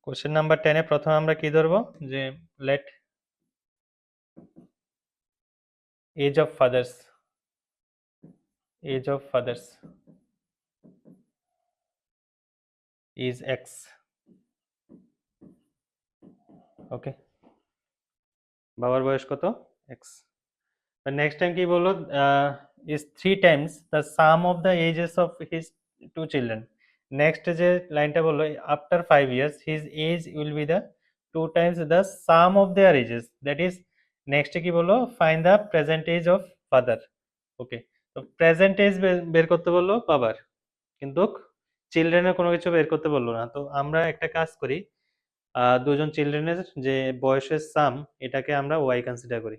Question number 10 এ প্রথমে আমরা কি ধরব যে let age of father's is x. Okay, বাবার বয়স কত? x. নেক্সট টাইম কি বললো, is 3 times the sum of the ages of his two children. Next যে লাইনটা বললো, after 5 years his age will be the 2 times the sum of their ages. that is, next কি বললো, find the present age of father. ওকে, তো present age বের করতে বললো বাবার, কিন্তু চিলড্রেনের কোনো কিছু বের করতে বললো না। তো আমরা একটা কাজ করি, দুজন চিলড্রেনের যে বয়সের সাম, এটাকে আমরা ওয়াই কনসিডার করি,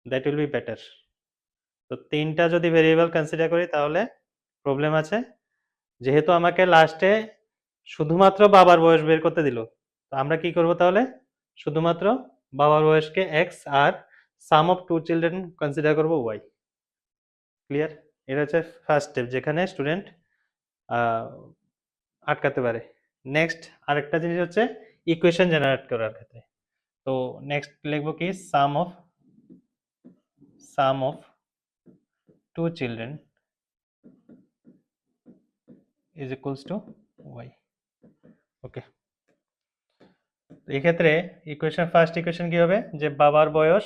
দ্যাট উইল বি বেটার। তো তিনটা যদি ভেরিয়েবল কনসিডার করি তাহলে প্রবলেম আছে, যেহেতু আমাকে লাস্টে শুধুমাত্র বাবার বয়স বের করতে দিল, তো আমরা কি করব তাহলে, শুধুমাত্র বাবার বয়সকে এক্স আর sum of two children consider করব ওয়াই। ক্লিয়ার? এটা হচ্ছে ফার্স্ট স্টেপ যেখানে স্টুডেন্ট আটকাতে পারে। নেক্সট আরেকটা জিনিস হচ্ছে ইকুয়েশন জেনারেট করার ক্ষেত্রে। তো নেক্সট লিখবো কি, sum of two children is equals to y. Okay, এই ক্ষেত্রে ইকুয়েশন, ফার্স্ট ইকুয়েশন কি হবে, যে বাবার বয়স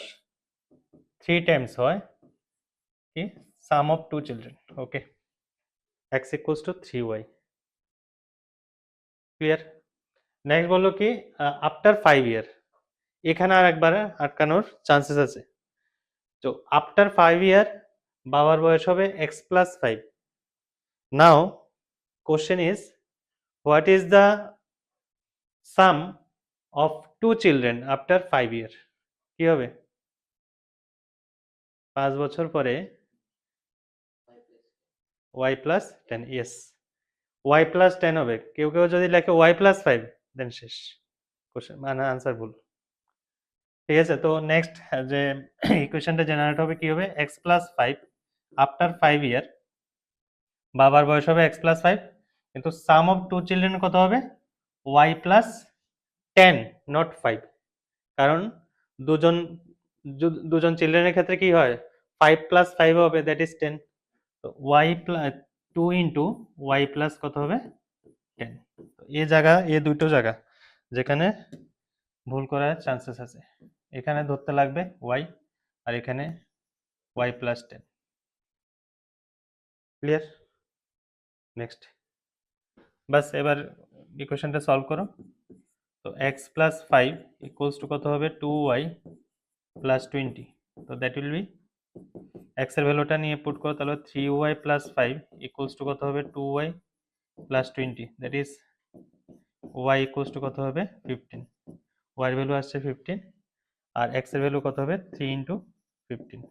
3 টাইমস হয় কি sum of two children. Okay, x equals to 3y। Clear? Next বললো কি, আফটার 5 ইয়ার, এখানে আর একবার আটকানোর চান্সেস আছে। তো আফটার 5 ইয়ার বাবার বয়স হবে x plus 5। Now question is, what is the sum of two children after 5 year? কি হবে? 5 বছর পরে y plus 10। Yes, y plus 10 হবে। কেউ কেউ যদি লেখে y প্লাস 5, দেন শেষ, কোশ্চেন মানে আনসার ভুল। ঠিক আছে, তো নেক্সট যে ইকুয়েশনটা জেনারেট হবে কি হবে, x প্লাস 5 আফটার 5 ইয়ার, বাবার বয়স হবে x প্লাস 5, কিন্তু সাম অফ টু চিলড্রেন কত হবে, y প্লাস 10, নট 5। কারণ দুজন দুজন চিলড্রেনের ক্ষেত্রে কি হয়, 5 প্লাস 5 হবে, দ্যাট ইজ 10। তো y plus 2 into y plus কত হবে, 10। এই জায়গা, এই দুটো জায়গা যেখানে ভুল করার চান্সেস আছে, এখানে ধরতে লাগবে y, আর এখানে y প্লাস 10। ক্লিয়ার? নেক্সট, বাস এবার ইকুয়েশনটা সলভ করো। তো x প্লাস 5 ইকুয়ালস টু কত হবে, 2y প্লাস 20। তো দ্যাট উইল বি, x এর ভ্যালুটা নিয়ে পুট করো, তাহলে 3y প্লাস 5 ইকুয়ালস টু কত হবে, 2y plus 20। That is y equals to কত হবে, 15। y এর ভ্যালু আসছে 15, আর x এর ভ্যালু কত হবে, 3 ইন্টু 15,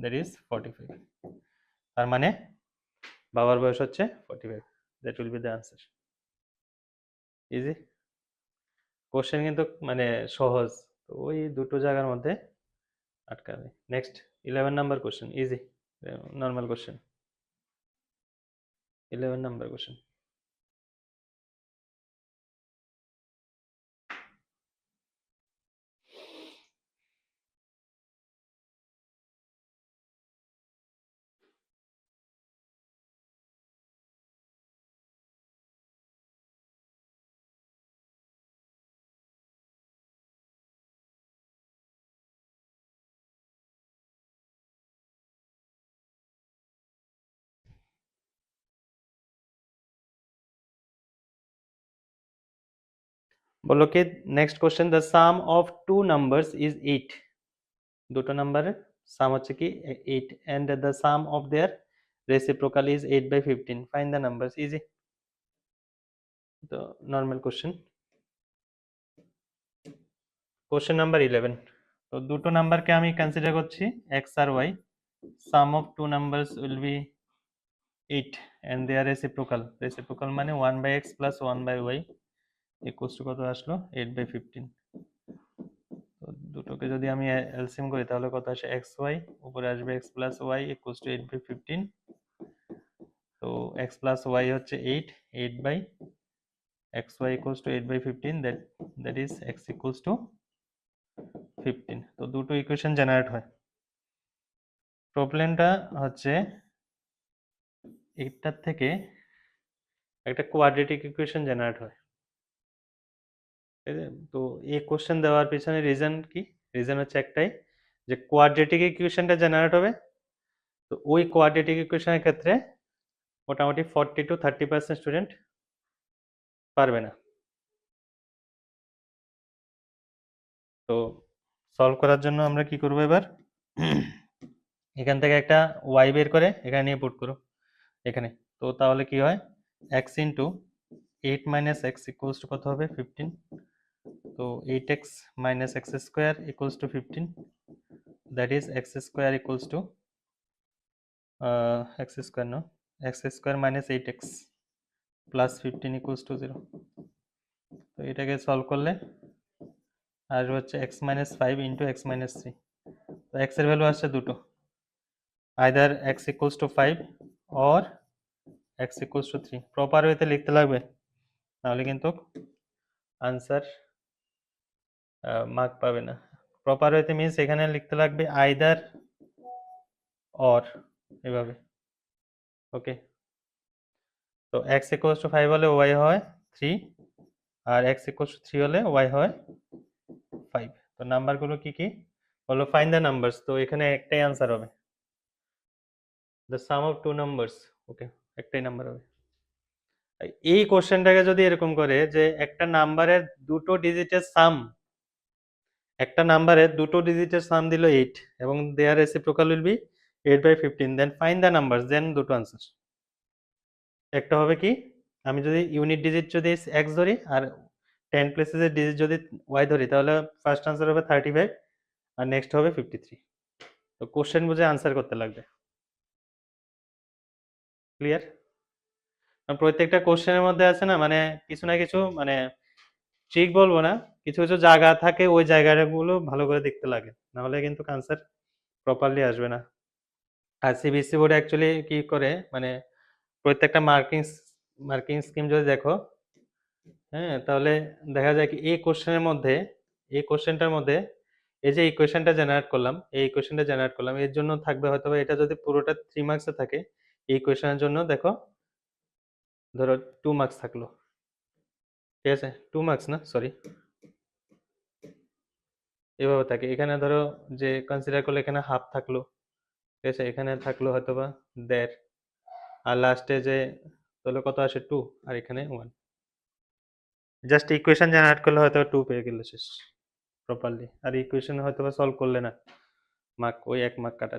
দ্যাট ইজ 45। তার মানে বাবার বয়স হচ্ছে 45। That will be the answer. Easy question, কিন্তু মানে সহজ, তো ওই দুটো জায়গার মধ্যে আটকাবে। Next 11 number question, easy normal question, 11 number question. বলো কি, next question, the sum of two numbers is 8। দুটো নাম্বারের সাম হচ্ছে কি 8, and the sum of their reciprocal is 8/15, find the numbers. Easy, তো নর্মাল কোশ্চেন। কোশ্চেন নাম্বার 11, তো দুটো নাম্বারকে আমি কনসিডার করছি x আর y, sum of two numbers will be 8 and their reciprocal মানে 1/x plus 1/y equals to কত আসলো, 8/15। তো দুটোকে যদি আমি এলসিএম করি তাহলে কত আসে, xy উপরে আসবে x plus y equals to 8/15। তো x plus y হচ্ছে 8, 8/15 xy equals to 8/15, that is x equals to 15. তো দুটো ইকুয়েশন জেনারেট হয়। প্রবলেমটা হচ্ছে এইটার থেকে একটা কোয়াড্রেটিক ইকুয়েশন জেনারেট হয়। ঠিক আছে? তো এই কোশ্চেন দেওয়ার পিছনে রিজন কি? রিজন হচ্ছে একটাই, যে কোয়াড্রেটিক ইকুয়েশনটা জেনারেট হবে। তো ওই কোয়াড্রেটিক ইকুয়েশনের ক্ষেত্রে মোটামুটি 40 to 30% স্টুডেন্ট পারবে না। তো সলভ করার জন্য আমরা কি করব এবার, এখান থেকে একটা y বের করে এখানে নিয়ে পুট করো এখানে। তো তাহলে কি হয়, x into 8 minus x equals to কত হবে, 15। তো 8x minus x square equals to 15, that is x square equals to x square no x square minus 8x plus 15 equals to 0। তো এটাকে সলভ করলে আসবে হচ্ছে x minus 5 into x minus 3। তো x এর ভ্যালু আসছে দুটো, either x equals to 5 or x equals to 3। Proper ওয়েতে লিখতে লাগবে, নাহলে কিন্তু আনসার মার্ক পাবে না। প্রপার ওয়েতে মিনস এখানে লিখতে লাগবে আইদার অর, এভাবে। ওকে, তো x ইকুয়ালস টু 5 হলে y হয় 3, আর x ইকুয়ালস টু 3 হলে y হয় 5। তো নাম্বারগুলো কি কি বলো, ফাইন্ড দ্য নাম্বারস। তো এখানে একটাই আনসার হবে, the sum of two numbers. Okay, একটাই নাম্বার হবে। এই কোশ্চেনটাকে যদি এরকম করে যে একটা নাম্বারের দুটো ডিজিটের সাম, একটা নাম্বারের দুটো ডিজিটের সাম দিল 8 এবং their reciprocal will be 8/15, then find the numbers, then দুটো আনসার। একটা হবে কি, আমি যদি ইউনিট ডিজিট যদি x ধরি আর 10 প্লেসেসের ডিজিট যদি y ধরি, তাহলে ফার্স্ট আনসার হবে 35 আর নেক্সট হবে 53। তো কোশ্চেন বুঝে আনসার করতে লাগবে। ক্লিয়ার? প্রত্যেকটা কোশ্চেনের মধ্যে আছে না, মানে কিছু না কিছু, মানে ট্রিক বলবো না, কিছু কিছু জায়গা থাকে, ওই জায়গাগুলো ভালো করে দেখতে লাগে, নাহলে কিন্তু আনসার প্রপারলি আসবে না। আর সিবিএসসি বোর্ড অ্যাকচুয়ালি কি করে, মানে প্রত্যেকটা মার্কিং স্কিম যদি দেখো, হ্যাঁ, তাহলে দেখা যায় কি এই কোশ্চেনের মধ্যে, এই কোশ্চেনটার মধ্যে এই যে ইকুয়েশনটা জেনারেট করলাম, এই ইকুয়েশনটা জেনারেট করলাম, এর জন্য থাকবে হয়তো এটা যদি পুরোটা 3 মার্কসে থাকে, এই ইকুয়েশনের জন্য দেখো ধরো 2 মার্কস থাকলো। ঠিক আছে, 2 মার্কস না, সরি, এভাবে থাকে। এখানে ধরো যে কনসিডার করলে এখানে হাফ থাকলো, ঠিক আছে, এখানে থাকলো হয়তো বা 1.5, আর লাস্টে যে তাহলে কত আসে 2, আর এখানে 1। জাস্ট ইকুয়েশন জেনারেট করলে হয়তো 2 পেয়ে গেলে শেষ প্রপারলি, আর ইকুয়েশন হয়তো বা সলভ করলে না, মার্ক ওই 1 মার্ক কাটা যায়।